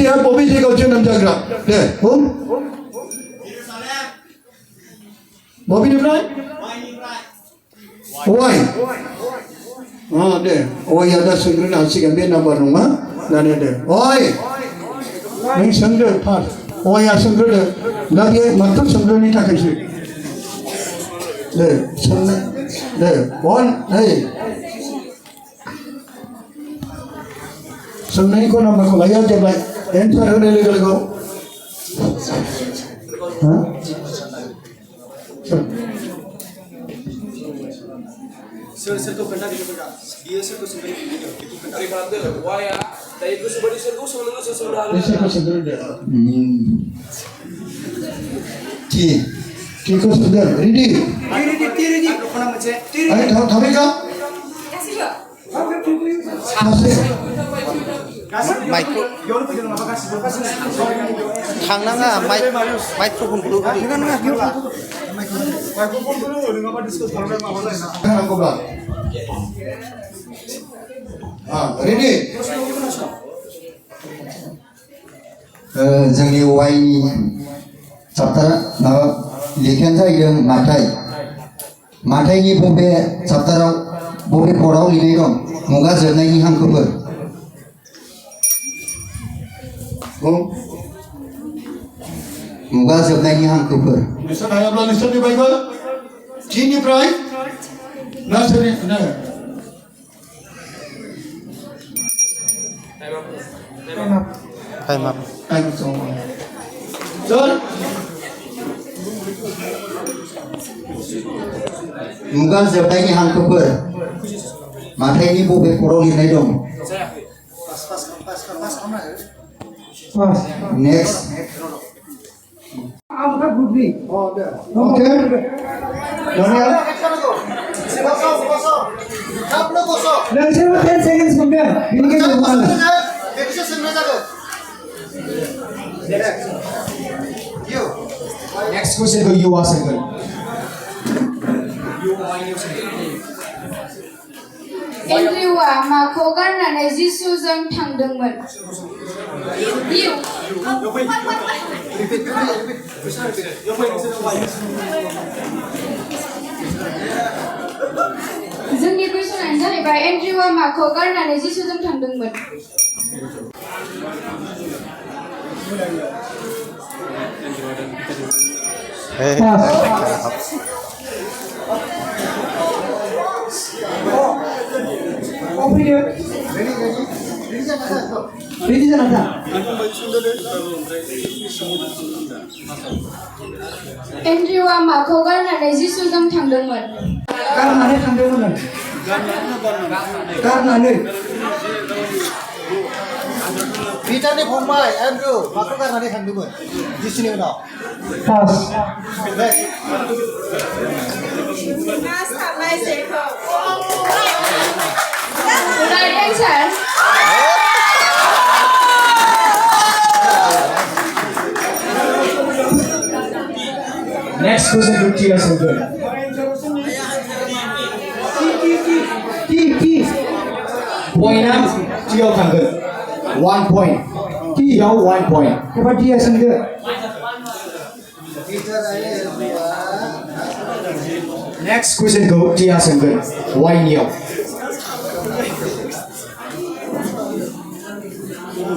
dia bobby dia kau jangan jaga. Deh, Bobby di mana? Why? Deh. Oh ya ada segera nasi kami nomor rumah. Dan ada. Oi. Ini segera pas. Oh ya segera. Lagi mantap segera ni tak kasih. Deh, segera. Deh, bon, hey. Segera ni kau nama kau layar je baik. Enter hari ni lagi kau. Sir ko kena di mana? Dia sir ko sendiri video. Itu kena. Dari mana tu? Wah ya. Dari itu sebab sir ko sebelum itu sudah. Sir ko sendiri dia. Ki ko sendiri. Ready? Ready. Aku pernah macam. Ayo, thabi ka? Kasih ba? Micro. Tangnanga microphone dulu. Microphone dulu dengan apa diskus problem apa lain. Sekarang kau bang. Ready? जोंनि वाइनि चैप्टारा माबा लेखायानो जाहैदों माथाइनि बबे चैप्टाराव बबे पदाव लिरनाय दं मुगा जोबनायनि हांखोफोर मुगा जोबनायनि हांखोफोर Bisa hayalah lisan di Bible. Kini pray. Nasri. Time up. I'm so. Sir. मुगा जोबनायनि हांखोफोर माथाइनि बबे पदाव लिरनाय दं next Okay. Daniel. Langsung 10 seconds kemudian. Ini kan gimana? Next question go you ask again. Andrewa माखौ गारनानै जिसुजों थांदोंमोन? जोंनि कुइसनानो जाहैबाय एन्ड्रिउआ माखौ गारनानै जिसुजों थांदोंमोन? Ready jangan? एन्ड्रिउआ माखौ गारनानै जिसुजों थांदोंमोन? Karena थांदोंमोन. Karena Peterनि फंबाय एन्ड्रु माखौ गारनानै थांदोंमोन जिसुनि उनाव pas. Right answer. Next question go to us again. Poinnya dia tanggal 1 point. Dia 1 point. Coba dia sendiri. Next question go dia sendiri. Why new?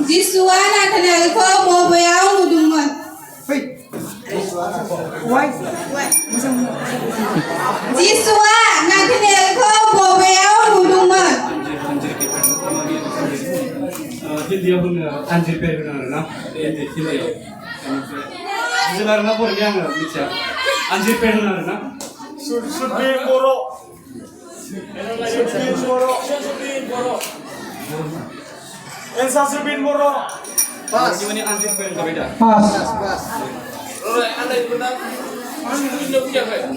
जिसुआ नाथानायलखौ बबेयाव नुदोंमोन? जिसुआ नाथानायलखौ बबेयाव नुदोंमोन? Hindiya punya anjir per benar na, Hindiya. Jenar na pun yang bicara anjir per benar na. Surbin Boro. Elsa Surbin Boro. Pas. Ini anjir per beda. Pas. Anda itu benar. Hindiya punya apa?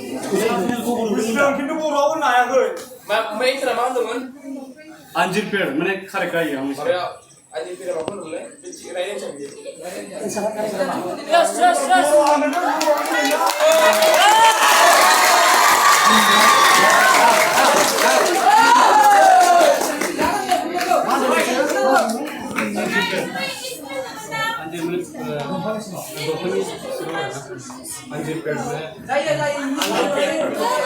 Hindu Boro pun naik ke. Mai itu nama tu kan? Anjir per, mana kare kaya yang mesti. Anjir per apa pun boleh. Raya cakap. Yes. माने दंफांनि सिङाव आरोना आनजिरपेर माने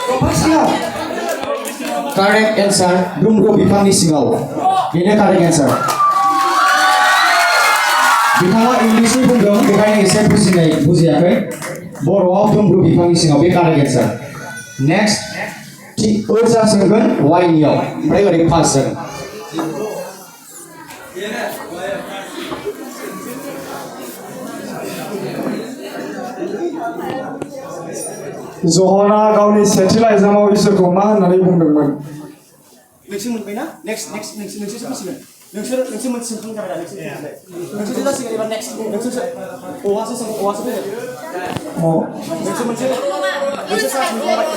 दंफां सिङाव Correct answer. Dumru bifangni singau. Ini correct answer. Bitangan English ni bukan, bekalnya eसे buziakai. Boroआव dumru bifangni singau. Be correct answer. Next, ti ursa senggan wine yaw. Mereka di pass seng. Zahra गावनि सेथि लाइजामाव इसोरखौ मा होननानै बुंदोंमोन नोंसोर मोनबायना नेक्स्ट नोंसोरसो फैसिगोन नोंसोर मोनसे सोंखां जाबाय दा नोंसोरसो जासिगोन एबा नेक्स्ट नोंसोरसो औवासो फैगोन नोंसोर सार्च मोनबाय